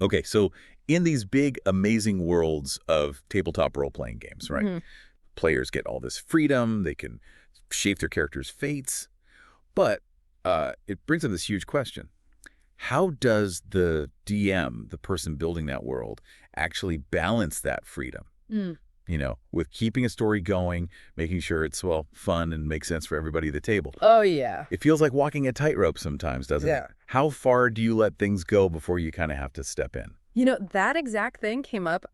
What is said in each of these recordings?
Okay, so in these big, amazing worlds of tabletop role-playing games, right? Hmm. Players get all this freedom. They can shape their characters' fates. But it brings up this huge question. How does the DM, the person building that world, actually balance that freedom? Mm. With keeping a story going, making sure it's, well, fun and makes sense for everybody at the table. Oh, yeah. It feels like walking a tightrope sometimes, doesn't it? Yeah. How far do you let things go before you kind of have to step in? That exact thing came up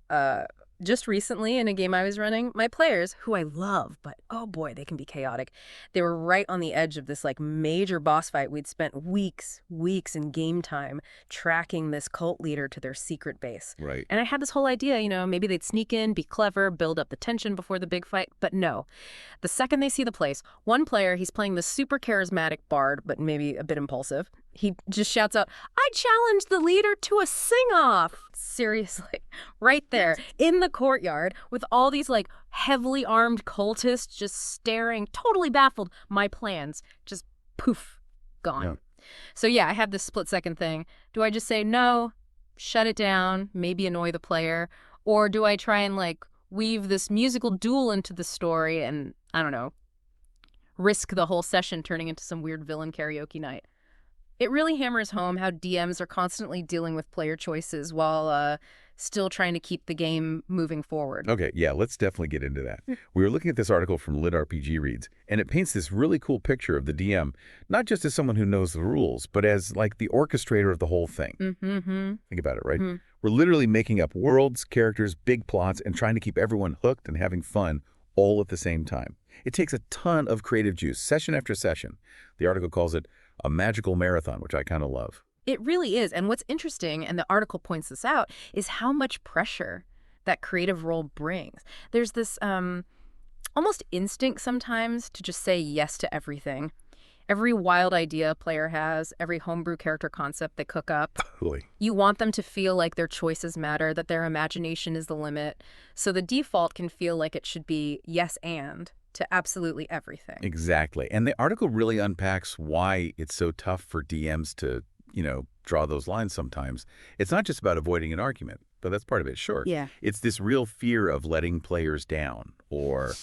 just recently in a game I was running. My players, who I love, but oh boy, they can be chaotic. They were right on the edge of this like major boss fight. We'd spent weeks in game time tracking this cult leader to their secret base. Right. And I had this whole idea, maybe they'd sneak in, be clever, build up the tension before the big fight. But no, the second they see the place, one player, he's playing this super charismatic bard, but maybe a bit impulsive. He just shouts out, "I challenge the leader to a sing-off." Seriously, right there in the courtyard with all these like heavily armed cultists just staring, totally baffled. My plans just poof, gone. Yeah. So yeah, I have this split-second thing. Do I just say no, shut it down, maybe annoy the player, or do I try and like weave this musical duel into the story and, I don't know, risk the whole session turning into some weird villain karaoke night? It really hammers home how DMs are constantly dealing with player choices while still trying to keep the game moving forward. Okay, yeah, let's definitely get into that. We were looking at this article from LitRPG Reads, and it paints this really cool picture of the DM, not just as someone who knows the rules, but as like the orchestrator of the whole thing. Mm-hmm. Think about it, right? Mm-hmm. We're literally making up worlds, characters, big plots, and trying to keep everyone hooked and having fun all at the same time. It takes a ton of creative juice, session after session. The article calls it a magical marathon, which I kind of love. It really is. And what's interesting, and the article points this out, is how much pressure that creative role brings. There's this almost instinct sometimes to just say yes to everything. Every wild idea a player has, every homebrew character concept they cook up. Totally. You want them to feel like their choices matter, that their imagination is the limit. So the default can feel like it should be yes and to absolutely everything. Exactly. And the article really unpacks why it's so tough for DMs to, draw those lines sometimes. It's not just about avoiding an argument, but that's part of it, sure. Yeah. It's this real fear of letting players down or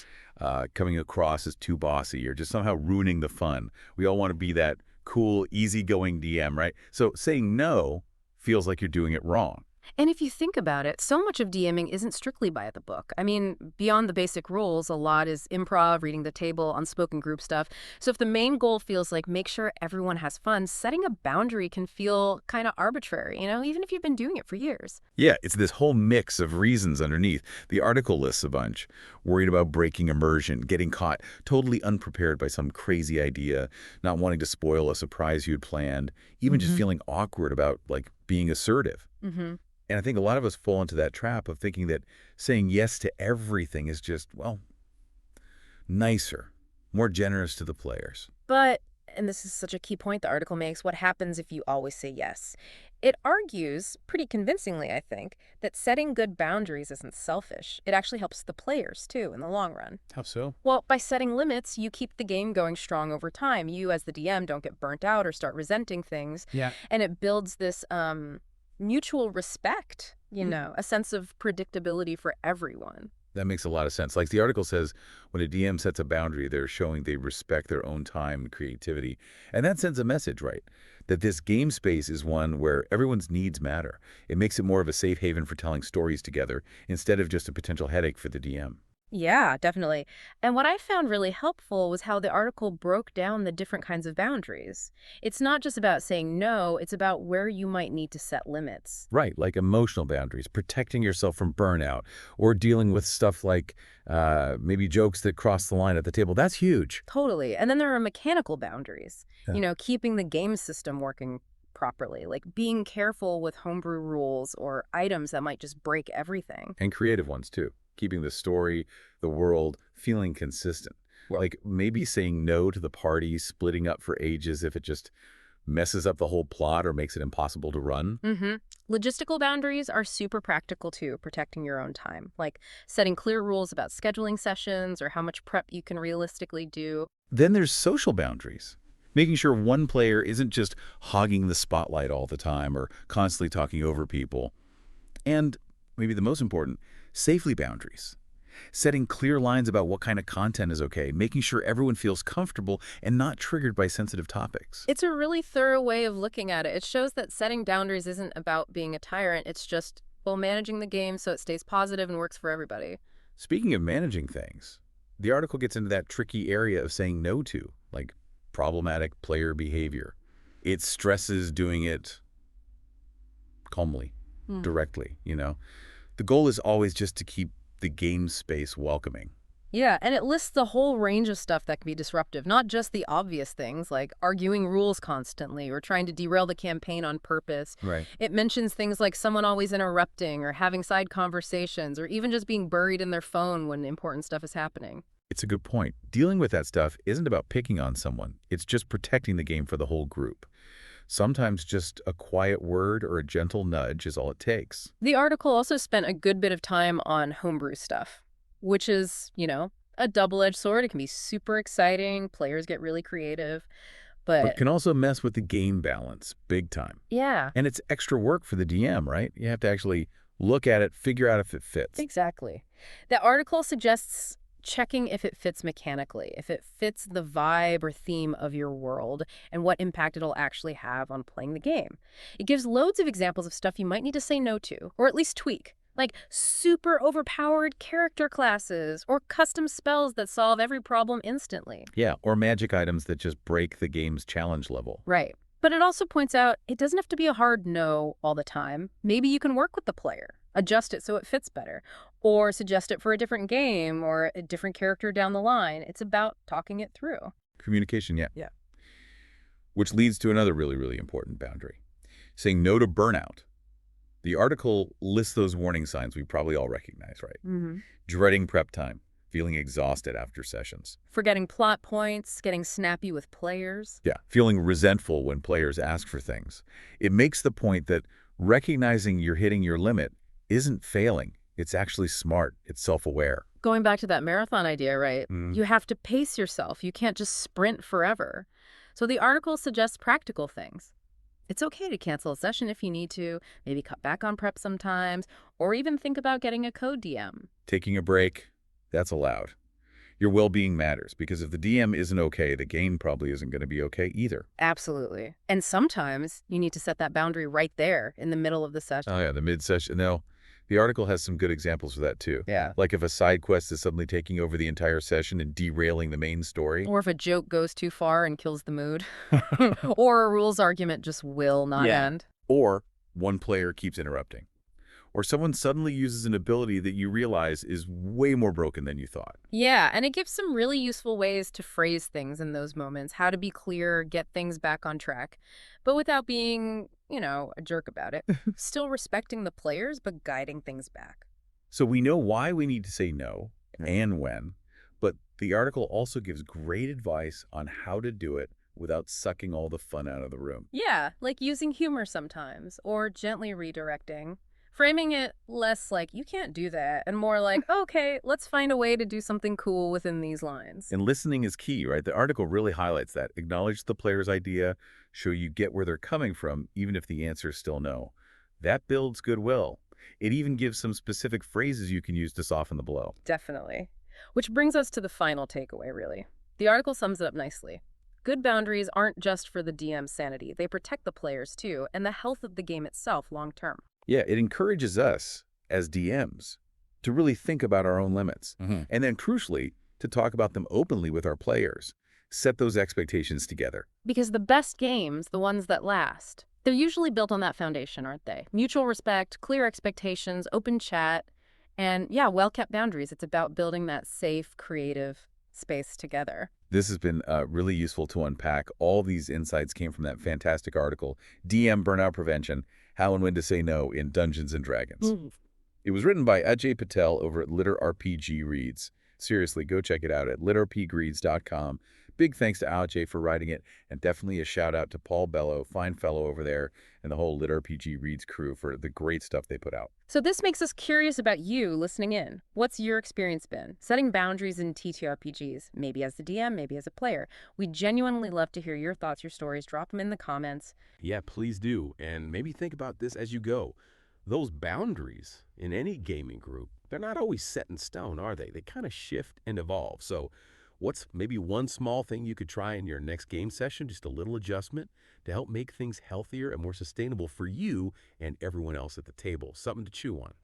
coming across as too bossy or just somehow ruining the fun. We all want to be that cool, easygoing DM, right? So saying no feels like you're doing it wrong. And if you think about it, so much of DMing isn't strictly by the book. I mean, beyond the basic rules, a lot is improv, reading the table, unspoken group stuff. So if the main goal feels like make sure everyone has fun, setting a boundary can feel kind of arbitrary, even if you've been doing it for years. Yeah, it's this whole mix of reasons underneath. The article lists a bunch. Worried about breaking immersion, getting caught totally unprepared by some crazy idea, not wanting to spoil a surprise you'd planned, even just feeling awkward about, like, being assertive. Mm-hmm. And I think a lot of us fall into that trap of thinking that saying yes to everything is just, well, nicer, more generous to the players. But, and this is such a key point the article makes, what happens if you always say yes? It argues, pretty convincingly, I think, that setting good boundaries isn't selfish. It actually helps the players, too, in the long run. How so? Well, by setting limits, you keep the game going strong over time. You, as the DM, don't get burnt out or start resenting things. Yeah. And it builds this mutual respect, a sense of predictability for everyone. That makes a lot of sense. Like the article says, when a DM sets a boundary, they're showing they respect their own time and creativity. And that sends a message, right? That this game space is one where everyone's needs matter. It makes it more of a safe haven for telling stories together instead of just a potential headache for the DM. Yeah, definitely. And what I found really helpful was how the article broke down the different kinds of boundaries. It's not just about saying no, it's about where you might need to set limits. Right, like emotional boundaries, protecting yourself from burnout, or dealing with stuff like maybe jokes that cross the line at the table. That's huge. Totally. And then there are mechanical boundaries, Yeah. keeping the game system working properly, like being careful with homebrew rules or items that might just break everything. And creative ones, too. Keeping the story, the world, feeling consistent. Like maybe saying no to the party, splitting up for ages if it just messes up the whole plot or makes it impossible to run. Mm-hmm. Logistical boundaries are super practical too, protecting your own time, like setting clear rules about scheduling sessions or how much prep you can realistically do. Then there's social boundaries. Making sure one player isn't just hogging the spotlight all the time or constantly talking over people. And, maybe the most important, safely boundaries. Setting clear lines about what kind of content is okay, making sure everyone feels comfortable and not triggered by sensitive topics. It's a really thorough way of looking at it. It shows that setting boundaries isn't about being a tyrant. It's just, well, managing the game so it stays positive and works for everybody. Speaking of managing things, the article gets into that tricky area of saying no to, like problematic player behavior. It stresses doing it calmly, directly. The goal is always just to keep the game space welcoming. Yeah, and it lists the whole range of stuff that can be disruptive, not just the obvious things like arguing rules constantly or trying to derail the campaign on purpose. Right. It mentions things like someone always interrupting or having side conversations or even just being buried in their phone when important stuff is happening. It's a good point. Dealing with that stuff isn't about picking on someone. It's just protecting the game for the whole group. Sometimes just a quiet word or a gentle nudge is all it takes. The article also spent a good bit of time on homebrew stuff, which is, a double-edged sword. It can be super exciting. Players get really creative. But But can also mess with the game balance big time. yeah, And it's extra work for the DM, right? You have to actually look at it, figure out if it fits. exactly. The article suggests checking if it fits mechanically, if it fits the vibe or theme of your world, and what impact it'll actually have on playing the game. It gives loads of examples of stuff you might need to say no to, or at least tweak, like super overpowered character classes or custom spells that solve every problem instantly. Yeah, or magic items that just break the game's challenge level. Right. But it also points out it doesn't have to be a hard no all the time. Maybe you can work with the player, adjust it so it fits better, or suggest it for a different game or a different character down the line. It's about talking it through. Communication, yeah. Yeah. Which leads to another really, really important boundary. Saying no to burnout. The article lists those warning signs we probably all recognize, right? Mm-hmm. Dreading prep time, feeling exhausted after sessions. Forgetting plot points, getting snappy with players. Yeah, feeling resentful when players ask for things. It makes the point that recognizing you're hitting your limit isn't failing. It's actually smart. It's self-aware. Going back to that marathon idea, right? Mm. You have to pace yourself. You can't just sprint forever. So the article suggests practical things. It's okay to cancel a session if you need to, maybe cut back on prep sometimes, or even think about getting a co-DM. Taking a break, that's allowed. Your well-being matters because if the DM isn't okay, the game probably isn't going to be okay either. Absolutely. And sometimes you need to set that boundary right there in the middle of the session. Oh yeah, the mid-session. No, the article has some good examples of that too. Yeah. Like if a side quest is suddenly taking over the entire session and derailing the main story. Or if a joke goes too far and kills the mood. Or a rules argument just will not end. Or one player keeps interrupting. Or someone suddenly uses an ability that you realize is way more broken than you thought. Yeah, and it gives some really useful ways to phrase things in those moments, how to be clear, get things back on track, but without being, a jerk about it. Still respecting the players, but guiding things back. So we know why we need to say no and when, but the article also gives great advice on how to do it without sucking all the fun out of the room. Yeah, like using humor sometimes, or gently redirecting. Framing it less like, you can't do that, and more like, okay, let's find a way to do something cool within these lines. And listening is key, right? The article really highlights that. Acknowledge the player's idea, show you get where they're coming from, even if the answer is still no. That builds goodwill. It even gives some specific phrases you can use to soften the blow. Definitely. Which brings us to the final takeaway, really. The article sums it up nicely. Good boundaries aren't just for the DM's sanity. They protect the players, too, and the health of the game itself long term. Yeah, it encourages us as DMs to really think about our own limits. And then crucially, to talk about them openly with our players. Set those expectations together. Because the best games, the ones that last, they're usually built on that foundation, aren't they? Mutual respect, clear expectations, open chat, and yeah, well-kept boundaries. It's about building that safe, creative space together. This has been really useful to unpack. All these insights came from that fantastic article, DM Burnout Prevention, How and When to Say No in Dungeons & Dragons. It was written by Ajay Patel over at LitRPG Reads. Seriously, go check it out at litrpgreads.com. Big thanks to Alj for writing it, and definitely a shout out to Paul Bello, fine fellow over there, and the whole LitRPG Reads crew for the great stuff they put out. So this makes us curious about you listening in. What's your experience been? Setting boundaries in TTRPGs, maybe as the DM, maybe as a player. We genuinely love to hear your thoughts, your stories. Drop them in the comments. Yeah, please do. And maybe think about this as you go. Those boundaries in any gaming group, they're not always set in stone, are they? They kind of shift and evolve. So, what's maybe one small thing you could try in your next game session? Just a little adjustment to help make things healthier and more sustainable for you and everyone else at the table. Something to chew on.